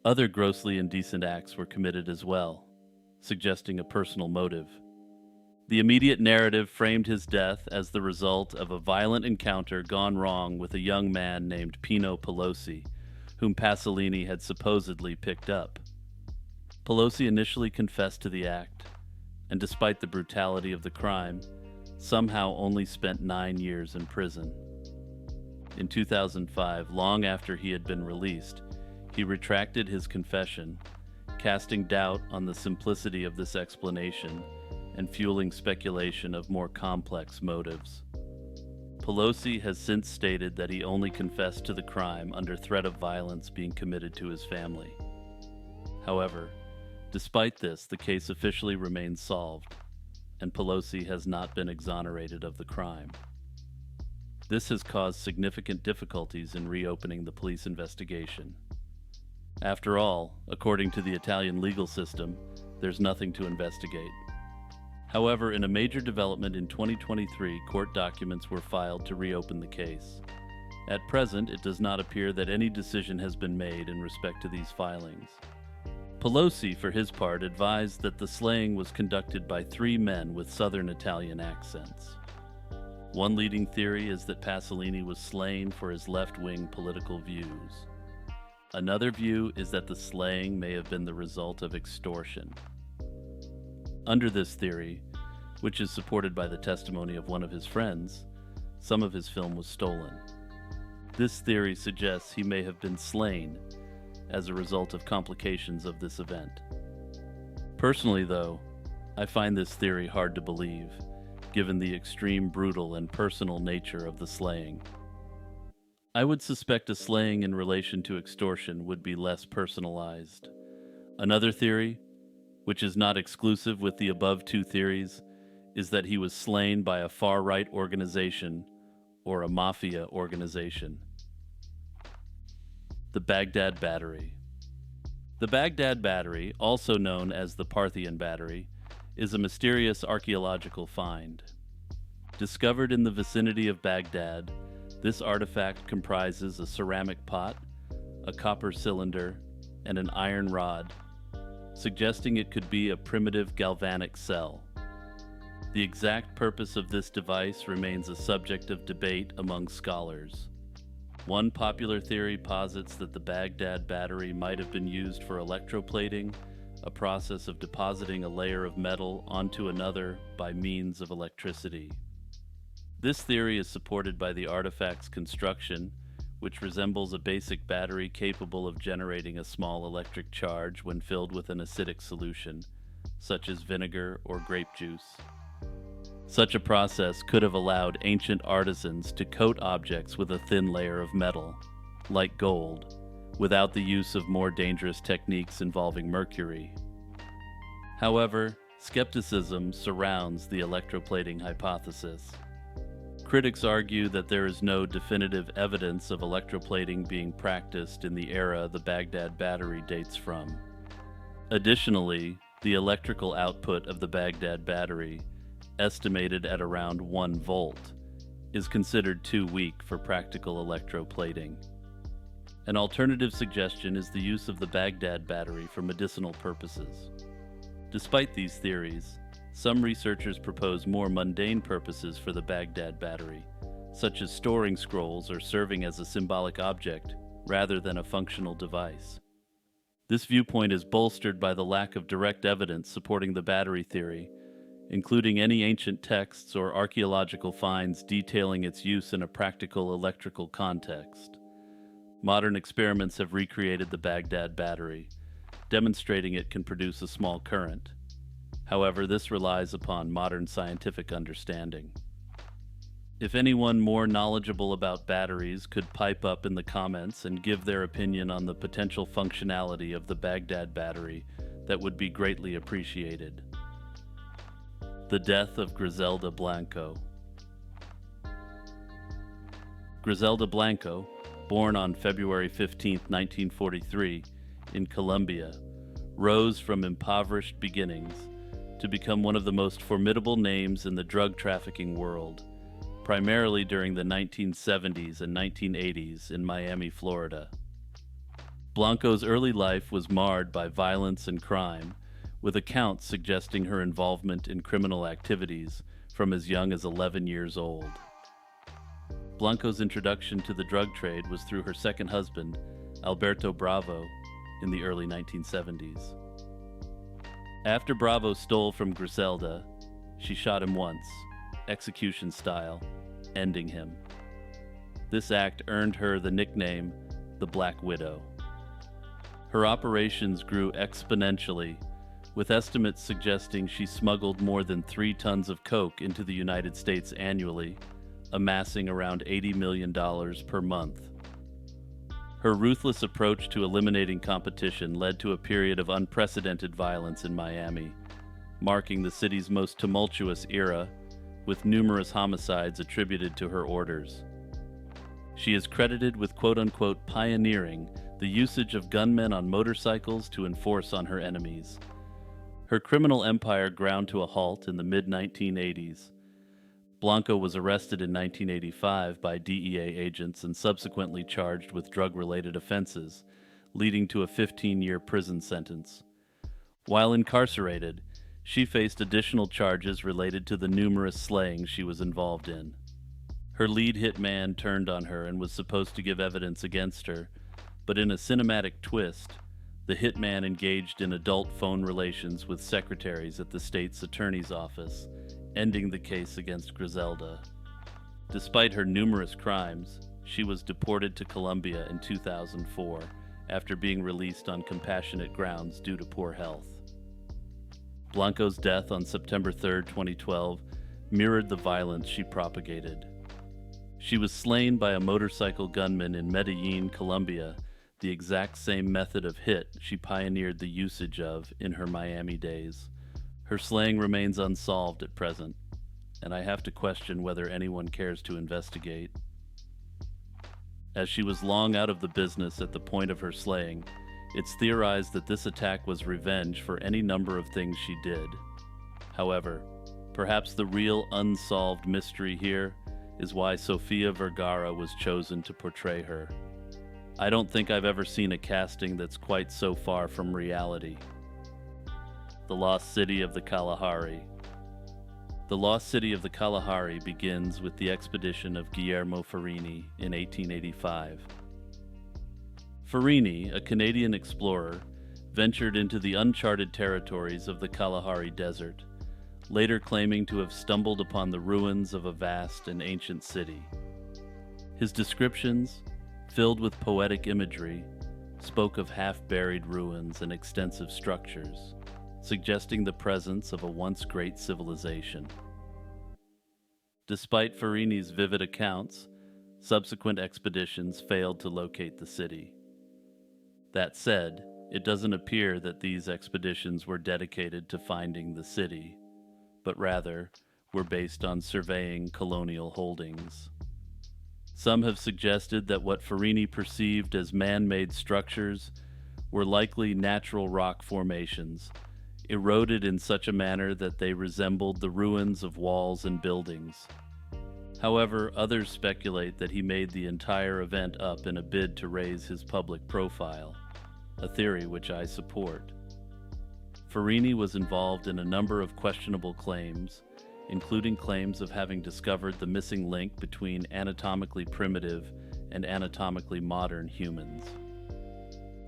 Other grossly indecent acts were committed as well, suggesting a personal motive. The immediate narrative framed his death as the result of a violent encounter gone wrong with a young man named Pino Pelosi, whom Pasolini had supposedly picked up. Pelosi initially confessed to the act, and despite the brutality of the crime, somehow only spent 9 years in prison. In 2005, long after he had been released, he retracted his confession, casting doubt on the simplicity of this explanation and fueling speculation of more complex motives. Pelosi has since stated that he only confessed to the crime under threat of violence being committed to his family. However, despite this, the case officially remains solved, and Pelosi has not been exonerated of the crime. This has caused significant difficulties in reopening the police investigation. After all, according to the Italian legal system, there's nothing to investigate. However, in a major development in 2023, court documents were filed to reopen the case. At present, it does not appear that any decision has been made in respect to these filings. Pelosi, for his part, advised that the slaying was conducted by 3 men with southern Italian accents. One leading theory is that Pasolini was slain for his left-wing political views. Another view is that the slaying may have been the result of extortion. Under this theory, which is supported by the testimony of one of his friends, some of his film was stolen. This theory suggests he may have been slain as a result of complications of this event. Personally, though, I find this theory hard to believe, given the extreme brutal and personal nature of the slaying. I would suspect a slaying in relation to extortion would be less personalized. Another theory, which is not exclusive with the above 2 theories, is that he was slain by a far-right organization or a mafia organization. The Baghdad Battery. The Baghdad Battery, also known as the Parthian Battery, is a mysterious archaeological find. Discovered in the vicinity of Baghdad, this artifact comprises a ceramic pot, a copper cylinder, and an iron rod, suggesting it could be a primitive galvanic cell. The exact purpose of this device remains a subject of debate among scholars. One popular theory posits that the Baghdad Battery might have been used for electroplating, a process of depositing a layer of metal onto another by means of electricity. This theory is supported by the artifact's construction, which resembles a basic battery capable of generating a small electric charge when filled with an acidic solution, such as vinegar or grape juice. Such a process could have allowed ancient artisans to coat objects with a thin layer of metal, like gold, without the use of more dangerous techniques involving mercury. However, skepticism surrounds the electroplating hypothesis. Critics argue that there is no definitive evidence of electroplating being practiced in the era the Baghdad Battery dates from. Additionally, the electrical output of the Baghdad Battery, estimated at around 1 volt, is considered too weak for practical electroplating. An alternative suggestion is the use of the Baghdad Battery for medicinal purposes. Despite these theories, some researchers propose more mundane purposes for the Baghdad Battery, such as storing scrolls or serving as a symbolic object rather than a functional device. This viewpoint is bolstered by the lack of direct evidence supporting the battery theory, including any ancient texts or archaeological finds detailing its use in a practical electrical context. Modern experiments have recreated the Baghdad Battery, demonstrating it can produce a small current. However, this relies upon modern scientific understanding. If anyone more knowledgeable about batteries could pipe up in the comments and give their opinion on the potential functionality of the Baghdad Battery, that would be greatly appreciated. The death of Griselda Blanco. Griselda Blanco, born on February 15, 1943, in Colombia, rose from impoverished beginnings to become one of the most formidable names in the drug trafficking world, primarily during the 1970s and 1980s in Miami, Florida. Blanco's early life was marred by violence and crime, with accounts suggesting her involvement in criminal activities from as young as 11 years old. Blanco's introduction to the drug trade was through her second husband, Alberto Bravo, in the early 1970s. After Bravo stole from Griselda, she shot him once, execution style, ending him. This act earned her the nickname the Black Widow. Her operations grew exponentially, with estimates suggesting she smuggled more than 3 tons of coke into the United States annually, amassing around $80 million per month. Her ruthless approach to eliminating competition led to a period of unprecedented violence in Miami, marking the city's most tumultuous era, with numerous homicides attributed to her orders. She is credited with quote-unquote pioneering the usage of gunmen on motorcycles to enforce on her enemies. Her criminal empire ground to a halt in the mid-1980s. Blanco was arrested in 1985 by DEA agents and subsequently charged with drug-related offenses, leading to a 15-year prison sentence. While incarcerated, she faced additional charges related to the numerous slayings she was involved in. Her lead hitman turned on her and was supposed to give evidence against her, but in a cinematic twist, the hitman engaged in adult phone relations with secretaries at the state's attorney's office, ending the case against Griselda. Despite her numerous crimes, she was deported to Colombia in 2004 after being released on compassionate grounds due to poor health. Blanco's death on September 3, 2012, mirrored the violence she propagated. She was slain by a motorcycle gunman in Medellin, Colombia, the exact same method of hit she pioneered the usage of in her Miami days. Her slaying remains unsolved at present, and I have to question whether anyone cares to investigate. As she was long out of the business at the point of her slaying, it's theorized that this attack was revenge for any number of things she did. However, perhaps the real unsolved mystery here is why Sofia Vergara was chosen to portray her. I don't think I've ever seen a casting that's quite so far from reality. The Lost City of the Kalahari. The Lost City of the Kalahari begins with the expedition of Guillermo Farini in 1885. Farini, a Canadian explorer, ventured into the uncharted territories of the Kalahari Desert, later claiming to have stumbled upon the ruins of a vast and ancient city. His descriptions, filled with poetic imagery, spoke of half-buried ruins and extensive structures, suggesting the presence of a once great civilization. Despite Farini's vivid accounts, subsequent expeditions failed to locate the city. That said, it doesn't appear that these expeditions were dedicated to finding the city, but rather were based on surveying colonial holdings. Some have suggested that what Farini perceived as man-made structures were likely natural rock formations, eroded in such a manner that they resembled the ruins of walls and buildings. However, others speculate that he made the entire event up in a bid to raise his public profile, a theory which I support. Farini was involved in a number of questionable claims, including claims of having discovered the missing link between anatomically primitive and anatomically modern humans.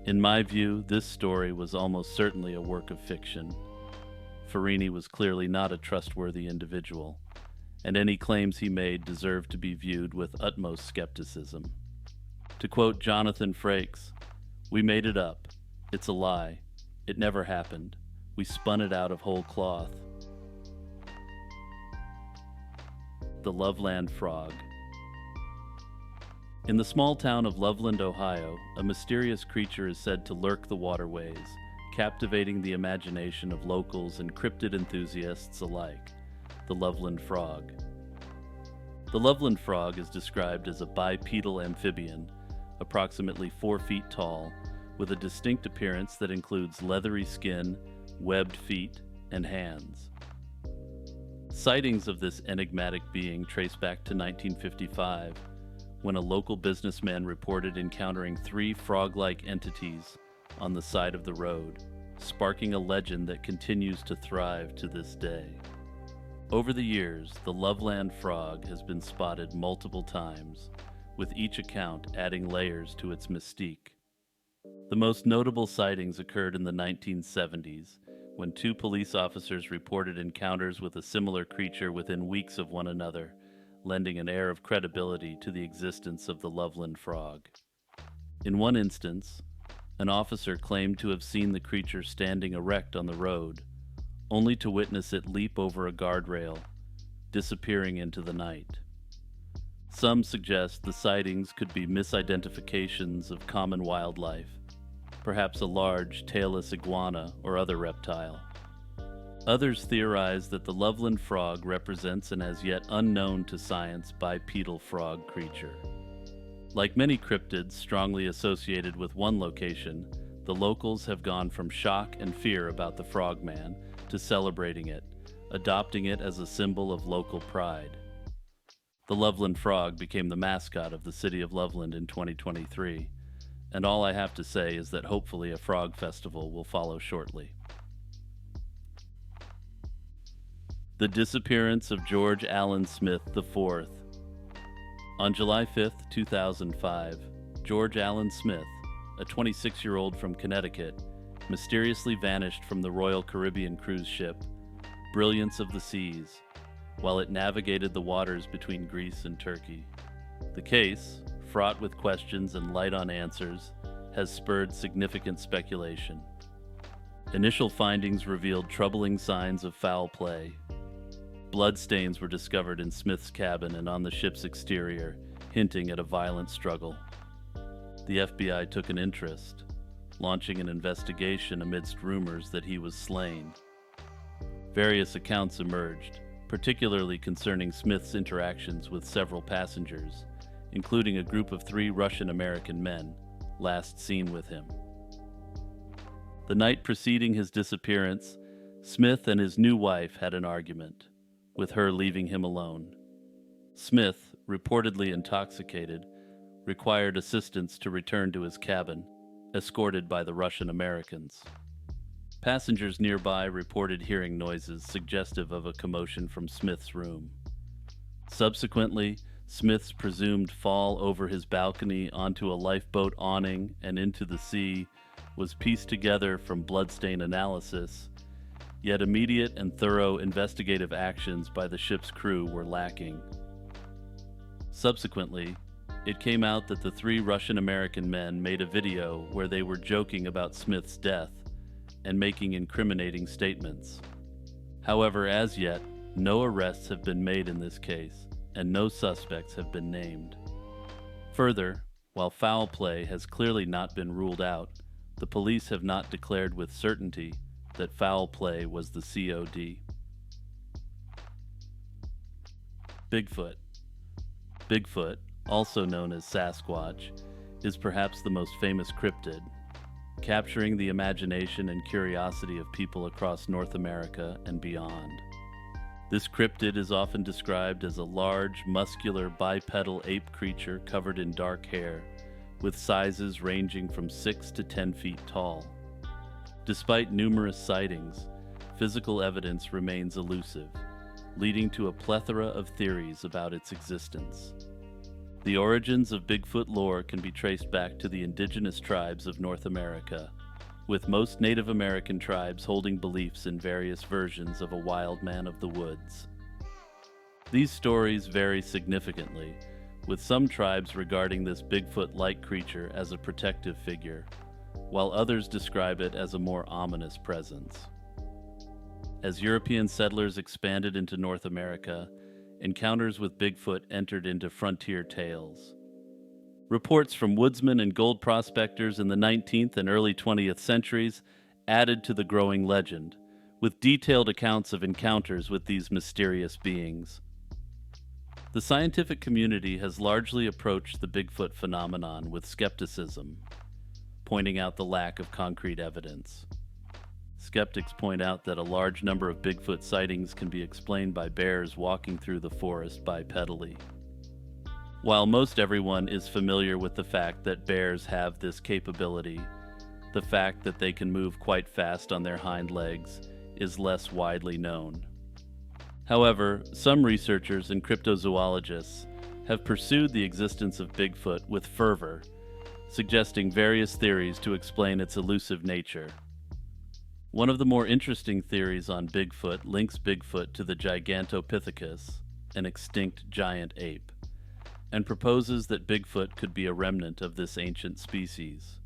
In my view, this story was almost certainly a work of fiction. Farini was clearly not a trustworthy individual, and any claims he made deserved to be viewed with utmost skepticism. To quote Jonathan Frakes, "We made it up. It's a lie. It never happened. We spun it out of whole cloth." The Loveland Frog. In the small town of Loveland, Ohio, a mysterious creature is said to lurk the waterways, captivating the imagination of locals and cryptid enthusiasts alike: the Loveland Frog. The Loveland Frog is described as a bipedal amphibian, approximately 4 feet tall, with a distinct appearance that includes leathery skin, webbed feet, and hands. Sightings of this enigmatic being trace back to 1955, when a local businessman reported encountering 3 frog-like entities on the side of the road, sparking a legend that continues to thrive to this day. Over the years, the Loveland Frog has been spotted multiple times, with each account adding layers to its mystique. The most notable sightings occurred in the 1970s, when 2 police officers reported encounters with a similar creature within weeks of one another, lending an air of credibility to the existence of the Loveland Frog. In one instance, an officer claimed to have seen the creature standing erect on the road, only to witness it leap over a guardrail, disappearing into the night. Some suggest the sightings could be misidentifications of common wildlife, perhaps a large, tailless iguana or other reptile. Others theorize that the Loveland Frog represents an as yet unknown to science bipedal frog creature. Like many cryptids strongly associated with one location, the locals have gone from shock and fear about the frogman to celebrating it, adopting it as a symbol of local pride. The Loveland Frog became the mascot of the city of Loveland in 2023, and all I have to say is that hopefully a frog festival will follow shortly. The disappearance of George Allen Smith IV. On July 5, 2005, George Allen Smith, a 26-year-old from Connecticut, mysteriously vanished from the Royal Caribbean cruise ship, Brilliance of the Seas, while it navigated the waters between Greece and Turkey. The case, fraught with questions and light on answers, has spurred significant speculation. Initial findings revealed troubling signs of foul play. Bloodstains were discovered in Smith's cabin and on the ship's exterior, hinting at a violent struggle. The FBI took an interest, launching an investigation amidst rumors that he was slain. Various accounts emerged, particularly concerning Smith's interactions with several passengers, including a group of 3 Russian-American men, last seen with him. The night preceding his disappearance, Smith and his new wife had an argument, with her leaving him alone. Smith, reportedly intoxicated, required assistance to return to his cabin, escorted by the Russian Americans. Passengers nearby reported hearing noises suggestive of a commotion from Smith's room. Subsequently, Smith's presumed fall over his balcony onto a lifeboat awning and into the sea was pieced together from bloodstain analysis, yet immediate and thorough investigative actions by the ship's crew were lacking. Subsequently, it came out that the 3 Russian-American men made a video where they were joking about Smith's death and making incriminating statements. However, as yet, no arrests have been made in this case, and no suspects have been named. Further, while foul play has clearly not been ruled out, the police have not declared with certainty that foul play was the COD. Bigfoot. Bigfoot, also known as Sasquatch, is perhaps the most famous cryptid, capturing the imagination and curiosity of people across North America and beyond. This cryptid is often described as a large, muscular, bipedal ape creature covered in dark hair, with sizes ranging from 6 to 10 feet tall. Despite numerous sightings, physical evidence remains elusive, leading to a plethora of theories about its existence. The origins of Bigfoot lore can be traced back to the indigenous tribes of North America, with most Native American tribes holding beliefs in various versions of a wild man of the woods. These stories vary significantly, with some tribes regarding this Bigfoot-like creature as a protective figure, while others describe it as a more ominous presence. As European settlers expanded into North America, encounters with Bigfoot entered into frontier tales. Reports from woodsmen and gold prospectors in the 19th and early 20th centuries added to the growing legend, with detailed accounts of encounters with these mysterious beings. The scientific community has largely approached the Bigfoot phenomenon with skepticism, pointing out the lack of concrete evidence. Skeptics point out that a large number of Bigfoot sightings can be explained by bears walking through the forest bipedally. While most everyone is familiar with the fact that bears have this capability, the fact that they can move quite fast on their hind legs is less widely known. However, some researchers and cryptozoologists have pursued the existence of Bigfoot with fervor, suggesting various theories to explain its elusive nature. One of the more interesting theories on Bigfoot links Bigfoot to the Gigantopithecus, an extinct giant ape, and proposes that Bigfoot could be a remnant of this ancient species.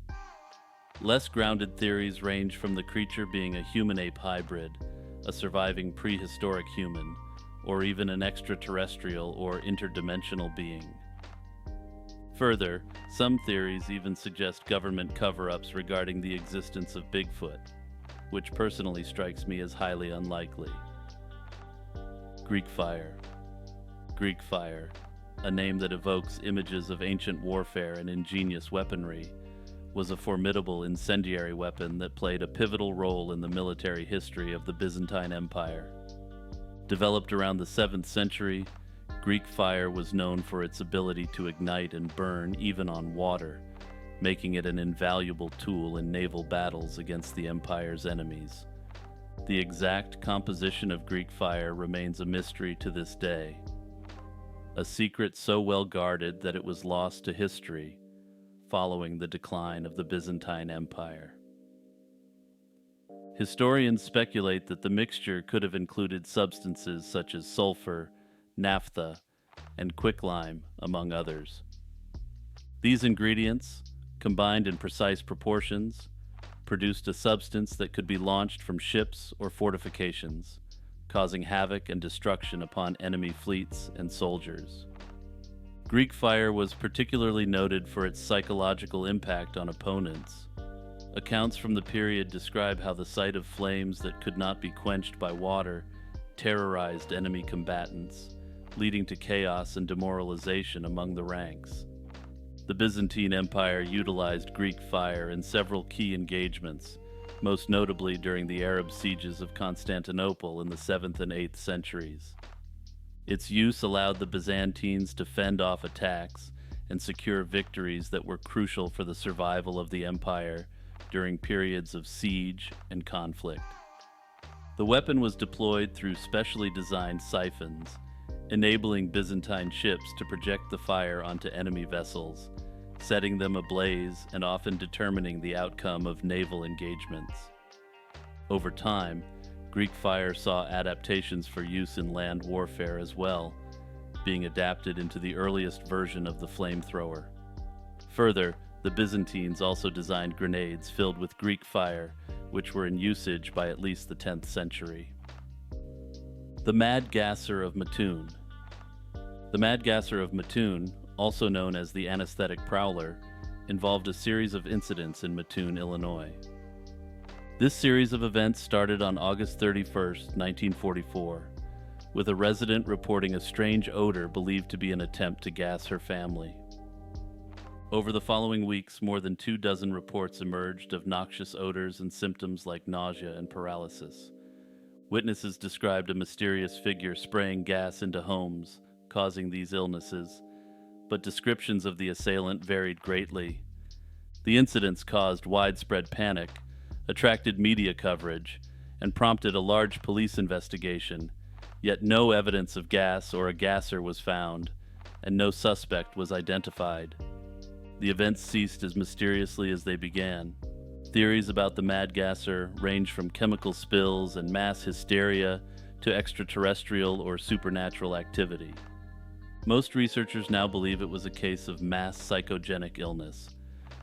Less grounded theories range from the creature being a human-ape hybrid, a surviving prehistoric human, or even an extraterrestrial or interdimensional being. Further, some theories even suggest government cover-ups regarding the existence of Bigfoot, which personally strikes me as highly unlikely. Greek fire. Greek fire, a name that evokes images of ancient warfare and ingenious weaponry, was a formidable incendiary weapon that played a pivotal role in the military history of the Byzantine Empire. Developed around the 7th century, Greek fire was known for its ability to ignite and burn even on water, making it an invaluable tool in naval battles against the empire's enemies. The exact composition of Greek fire remains a mystery to this day, a secret so well guarded that it was lost to history following the decline of the Byzantine Empire. Historians speculate that the mixture could have included substances such as sulfur, naphtha, and quicklime, among others. These ingredients, combined in precise proportions, produced a substance that could be launched from ships or fortifications, causing havoc and destruction upon enemy fleets and soldiers. Greek fire was particularly noted for its psychological impact on opponents. Accounts from the period describe how the sight of flames that could not be quenched by water terrorized enemy combatants, leading to chaos and demoralization among the ranks. The Byzantine Empire utilized Greek fire in several key engagements, most notably during the Arab sieges of Constantinople in the 7th and 8th centuries. Its use allowed the Byzantines to fend off attacks and secure victories that were crucial for the survival of the empire during periods of siege and conflict. The weapon was deployed through specially designed siphons, enabling Byzantine ships to project the fire onto enemy vessels, setting them ablaze and often determining the outcome of naval engagements. Over time, Greek fire saw adaptations for use in land warfare as well, being adapted into the earliest version of the flamethrower. Further, the Byzantines also designed grenades filled with Greek fire, which were in usage by at least the 10th century. The Mad Gasser of Mattoon. The Mad Gasser of Mattoon, also known as the anesthetic prowler, involved a series of incidents in Mattoon, Illinois. This series of events started on August 31, 1944, with a resident reporting a strange odor believed to be an attempt to gas her family. Over the following weeks, more than 24 reports emerged of noxious odors and symptoms like nausea and paralysis, Witnesses described a mysterious figure spraying gas into homes, causing these illnesses, but descriptions of the assailant varied greatly. The incidents caused widespread panic, attracted media coverage, and prompted a large police investigation, yet no evidence of gas or a gasser was found, and no suspect was identified. The events ceased as mysteriously as they began. Theories about the Mad Gasser range from chemical spills and mass hysteria to extraterrestrial or supernatural activity. Most researchers now believe it was a case of mass psychogenic illness,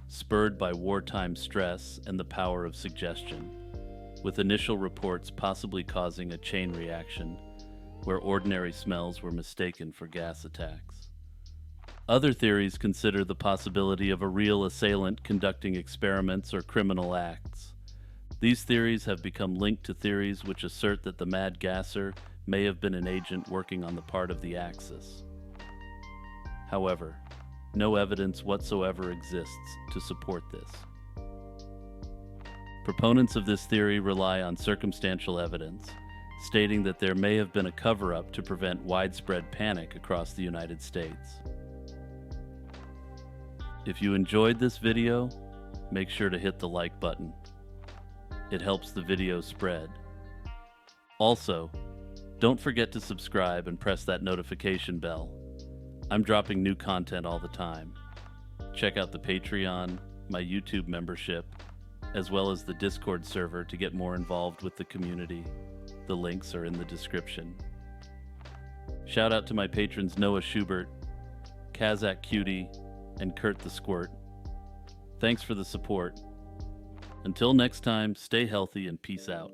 spurred by wartime stress and the power of suggestion, with initial reports possibly causing a chain reaction, where ordinary smells were mistaken for gas attacks. Other theories consider the possibility of a real assailant conducting experiments or criminal acts. These theories have become linked to theories which assert that the Mad Gasser may have been an agent working on the part of the Axis. However, no evidence whatsoever exists to support this. Proponents of this theory rely on circumstantial evidence, stating that there may have been a cover-up to prevent widespread panic across the United States. If you enjoyed this video, make sure to hit the like button. It helps the video spread. Also, don't forget to subscribe and press that notification bell. I'm dropping new content all the time. Check out the Patreon, my YouTube membership, as well as the Discord server to get more involved with the community. The links are in the description. Shout out to my patrons Noah Schubert, Kazak Cutie, and Kurt the Squirt. Thanks for the support. Until next time, stay healthy and peace out.